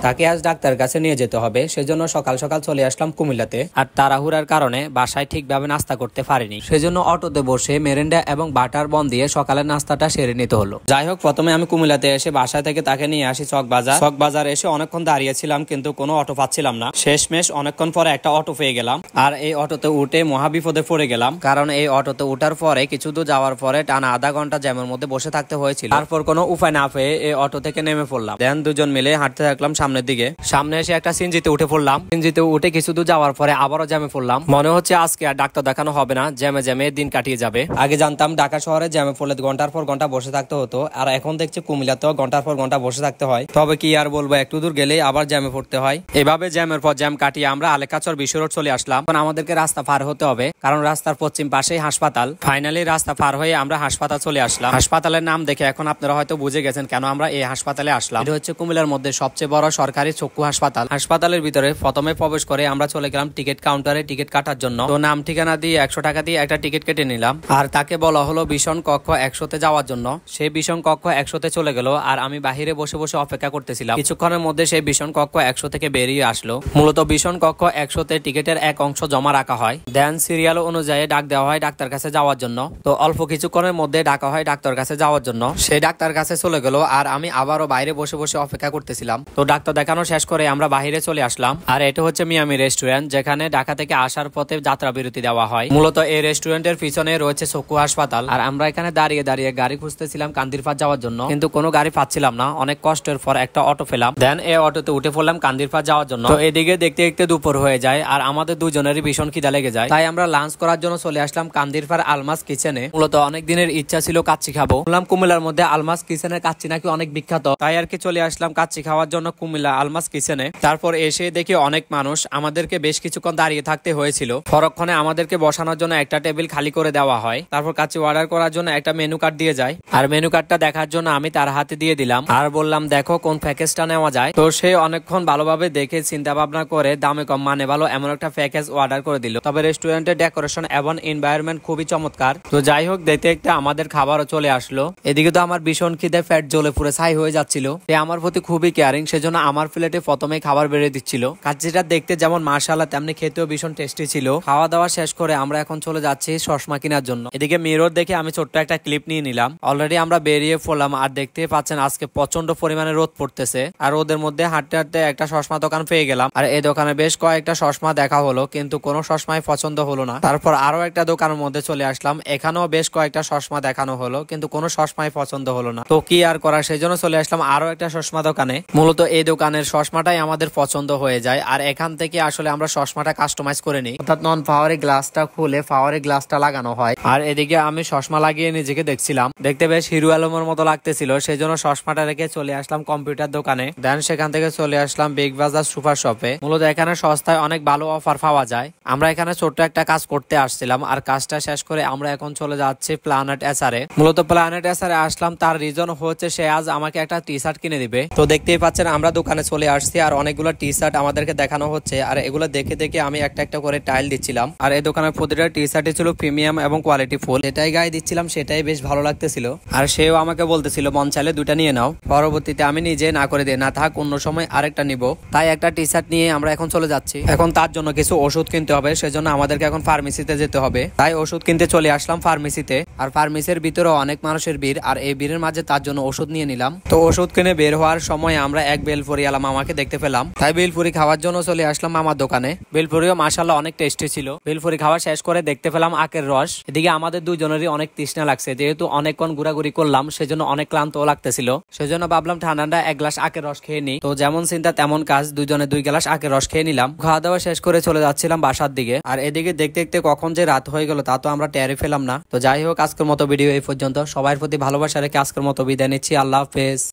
তাকে আজ ডাক্তারের কাছে নিয়ে যেতে হবে, সেজন্য সকাল সকাল চলে আসলাম কুমিল্লাতে। আর তাড়াহুড়ার কারণে বাসায় ঠিকভাবে নাস্তা করতে পারিনি, সেজন্য অটোতে বসে মেরেন্ডা এবং বাটার বন দিয়ে সকালের নাস্তাটা সেরে নিতে হলো। যাই হোক, প্রথমে আমি কুমিল্লাতে এসে বাসায় থেকে তাকে নিয়ে আসি চকবাজার এসে অনেকক্ষণ দাঁড়িয়েছিলাম, কিন্তু কোনো অটো পাচ্ছিলাম না। শেষমেশ অনেকক্ষণ পরে একটা অটো পেয়ে গেলাম, আর এই অটোতে উঠে মহাবিপদে পড়ে গেলাম। কারণ এই অটোতে উঠার পরে কিছু দূর যাওয়ার পরে টানা আধা ঘন্টা জ্যামের মধ্যে বসে থাকতে হয়েছিল। তারপর কোনো উপায় না পেয়ে এই অটো থেকে নেমে পড়লাম। দেন দুজন মিলে হাঁটতে থাকলাম সামনের দিকে। সামনে এসে একটা সিনজিতে উঠে পড়লাম। সিনজিতে উঠে কিছু দূর যাওয়ার পরে আবারও জ্যামে পড়লাম। মনে হচ্ছে আজকে আর ডাক্তার দেখানো হবে না, জ্যামে দিন কাটিয়ে যাবে। আগে জানতাম ঢাকা শহরে জ্যামে পড়লে ঘন্টার পর ঘন্টা বসে থাকতে হতো, আর এখন দেখছি কুমিল্লাতেও ঘন্টার পর ঘন্টা বসে থাকতে হয়। তবে কি আর বলবো, একটু দূর গেলেই আবার জ্যামে পড়তে হয়। এভাবে জ্যামের পর জ্যাম কাটিয়ে আমরা আলেকাচর বিশ্ব রোড চলে আসলাম। এখন আমাদেরকে রাস্তা পার হতে হবে, কারণ রাস্তার পশ্চিম পাশেই হাসপাতাল। ফাইনালি রাস্তা পার হয়ে আমরা হাসপাতাল চলে আসলাম। হাসপাতালের নাম দেখে এখন আপনারা হয়তো বুঝে গেছেন কেন আমরা এই হাসপাতালে আসলাম। এটা হচ্ছে কুমিল্লার মধ্যে সবচেয়ে বড় সরকারি চক্ষু হাসপাতাল। হাসপাতালের ভিতরে প্রথমে প্রবেশ করে আমরা চলে গেলাম টিকিট কাউন্টারে টিকিট কাটার জন্য। তো নাম ঠিকানা দিয়ে 100 টাকা দিয়ে একটা টিকিট কেটে নিলাম, আর তাকে বলা হলো ভীষণ কক্ষ 100-তে যাওয়ার জন্য। সেই ভীষণ কক্ষ 100-তে চলে গেল, আর আমি বাহিরে বসে বসে অপেক্ষা করতেছিলাম। কিছুক্ষণের মধ্যে সেই ভীষণ কক্ষ 100 থেকে বেরিয়ে আসলো। মূলত ভীষণ কক্ষ 100-তে টিকিটের এক অংশ জমা রাখা হয়, দেন সিরিয়াল অনুযায়ী ডাক দেওয়া হয় ডাক্তার কাছে যাওয়ার জন্য। তো অল্প কিছুক্ষণের মধ্যে ডাকা হয় ডাক্তার কাছে যাওয়ার জন্য। সেই ডাক্তার কাছে চলে গেল, আর আমি আবারও বাইরে বসে বসে অপেক্ষা করতেছিলাম। তো ডাক্তার দেখানো শেষ করে আমরা বাহিরে চলে আসলাম। আর এটা হচ্ছে মিয়ামি রেস্টুরেন্ট, যেখানে ঢাকা থেকে আসার পথে যাত্রা বিরতি দেওয়া হয়। মূলত এই রেস্টুরেন্টের পিছনে রয়েছে চক্ষু হাসপাতাল। আর আমরা এখানে দাঁড়িয়ে দাঁড়িয়ে গাড়ি খুঁজতেছিলাম কান্দিরপাড় যাওয়ার জন্য, কিন্তু কোনো গাড়ি পাচ্ছিলাম না। অনেক কষ্টের পর একটা অটো পেলাম, দেন এই অটোতে উঠে পড়লাম কান্দিরপাড় যাওয়ার জন্য। তো এদিকে দেখতে দেখতে দুপুর হয়ে যায়, আর আমাদের দুজনেরই ভীষণ খিদা লেগে যায়। তাই আমরা লাঞ্চ করার জন্য চলে আসলাম কান্দিরপাড় আলমাস কিচেনে। মূলত অনেক দিনের ইচ্ছা ছিল কাচ্চি খাবো। বললাম কুমিল্লার মধ্যে আলমাস কিচেনের কাচ্চি নাকি অনেক বিখ্যাত, তাই আর কি চলে আসলাম কাচ্চি খাওয়ার জন্য কুমিল্লা আলমাস কিচেনে। তারপর এসে দেখি অনেক মানুষ, আমাদেরকে বেশ কিছুক্ষণ দাঁড়িয়ে থাকতে হয়েছিল। পরক্ষণে আমাদেরকে বসানোর জন্য একটা টেবিল খালি করে দেওয়া হয়। তারপর কাচ্চি অর্ডার করার জন্য একটা মেনু কার্ড দিয়ে যায়, আর মেনু কার্ডটা দেখার জন্য আমি তার হাতে দিয়ে দিলাম, আর বললাম দেখো কোন প্যাকেজটা নেওয়া যায়। তো সে অনেকক্ষণ ভালোভাবে দেখে চিন্তা ভাবনা করে দামে কম মানে ভালো এমন একটা প্যাকেজ অর্ডার করে দিল। তবে রেস্টুরেন্টের ডেকোরেশন এবং এনভায়রনমেন্ট খুবই চমৎকার। তো যাই হোক, দেখতে দেখতে আমাদের খাবারও চলে আসলো। এদিকে তো আমার ভীষণ খিদে, ফ্যাট জ্বলে পুরো ছাই হয়ে যাচ্ছিল। সে আমার প্রতি খুবই কেয়ারিং, সেজন্য আমার প্লেটে প্রথমেই খাবার বেড়ে দিচ্ছিল। কাচ্চিটা দেখতে যেমন মাশাআল্লাহ তেমনি খেতেও ভীষণ টেস্টি ছিল। খাওয়া দাওয়া শেষ করে আমরা এখন চলে যাচ্ছি চশমা কেনার জন্য। এদিকে মিরর দেখে আমি ছোট্ট একটা ক্লিপ নিয়ে নিলাম। অলরেডি আমরা বেরিয়ে পড়লাম, আর দেখতে পাচ্ছেন আজকে প্রচন্ড পরিমাণে রোদ পড়তেছে। আর রোদের মধ্যে হাঁটতে হাঁটতে একটা চশমা দোকান পেয়ে গেলাম, আর এই দোকানে বেশ কয়েকটা চশমা দেখা হলো, কিন্তু কোনো চশমাই পছন্দ হলো না। তারপর আরো একটা দোকানের মধ্যে চলে আসলাম, এখানেও বেশ কয়েকটা চশমা দেখানো হলো, কিন্তু কোনো চশমাই পছন্দ হলো না। তো কি আর করা, সেই জন্য চলে আসলাম আরো একটা চশমা দোকানে। মূলত এই দোকানের চশমাটাই আমাদের পছন্দ হয়ে যায়, আর এখান থেকে আসলে আমরা চশমাটা কাস্টমাইজ করে নিই, অর্থাৎ নন পাওয়ারি গ্লাসটা খুলে পাওয়ারি গ্লাসটা লাগানো হয়। আর এদিকে আমি চশমা লাগিয়ে নিজেকে দেখছিলাম, দেখতে বেশ হিরো আলমের মতো লাগতেছিল, সেই জন্য চশমাটা রেখে চলে আসলাম কম্পিউটার দোকানে। দেন সেখান থেকে চলে আসলাম বিগ বাজার সুপার শপে। মূলত এখানে সস্তায় অনেক ভালো অফার পাওয়া যায়। আমরা এখানে ছোট্ট একটা কাজ করতে আসছিলাম, আর কাজটা শেষ করে আমরা এখন চলে যাচ্ছি প্ল্যানেট এসআরে। মূলত প্ল্যানেট এসআরে আসলাম তার রিজন হচ্ছে সে আজ আমাকে একটা টি শার্ট কিনে দিবে। তো দেখতেই পাচ্ছেন আমরা দোকানে চলে আসছি, আর অনেকগুলো টি শার্ট আমাদেরকে দেখানো হচ্ছে, আর এগুলো দেখে দেখে আমি একটা একটা করে টাইল দিচ্ছিলাম। আর এই দোকানের প্রতিটা টি শার্টই ছিল প্রিমিয়াম এবং কোয়ালিটি ফুল। এটাই গায়ে দিচ্ছিলাম, সেটাই বেশ ভালো লাগতেছিল। আর সেও আমাকে বলতেছিল মন চাইলে দুটা নিয়ে নাও। পরবর্তীতে আমি নিজে না করে দিয়ে না থাক অন্য সময় আরেকটা নিব, তাই একটা টি শার্ট নিয়ে আমরা এখন চলে যাচ্ছি। এখন তার জন্য কিছু ওষুধ কিনতে হবে, সেজন্য আমাদেরকে এখন ফার্মেসিতে যেতে হবে। তাই ওষুধ কিনতে চলে আসলাম ফার্মেসিতে। আর ফার্মেসির ভিতরে অনেক মানুষের ভিড়, আর এই ভিড়ের মাঝে তার জন্য ওষুধ নিয়ে নিলাম। তো ওষুধ কিনে বের হওয়ার সময় আমরা এক বেলপুরি আলা মামাকে দেখতে পেলাম, তাই বেলপুরি খাওয়ার জন্য চলে আসলাম মামার দোকানে। বেলপুরিও মাশাআল্লাহ অনেক টেস্টি ছিল। বেলপুরি খাওয়া শেষ করে দেখতে পেলাম আখের রস। এদিকে আমাদের দুজনেরই অনেক তৃষ্ণা লাগছে, যেহেতু অনেকক্ষণ ঘোরাঘুরি করলাম, সেজন্য অনেক ক্লান্ত লাগতেছিল। সেজন্য ভাবলাম ঠান্ডা এক গ্লাস আখের রস খেয়ে নিই। তো যেমন চিন্তা তেমন কাজ, দুজনে 2 গ্লাস আখের রস খেয়ে নিলাম। খাওয়া দাওয়া শেষ করে চলে যাচ্ছিলাম বাসার দিকে। আর এদিকে দেখতে দেখতে কখন যে রাত হয়ে গেল তা তো আমরা টেরই পেলাম না। তো যাই হোক, আজকের মতো ভিডিও এই পর্যন্ত। সবার প্রতি ভালোবাসা রেখে আজকের মতো বিদায় নিচ্ছি। আল্লাহ হাফেজ।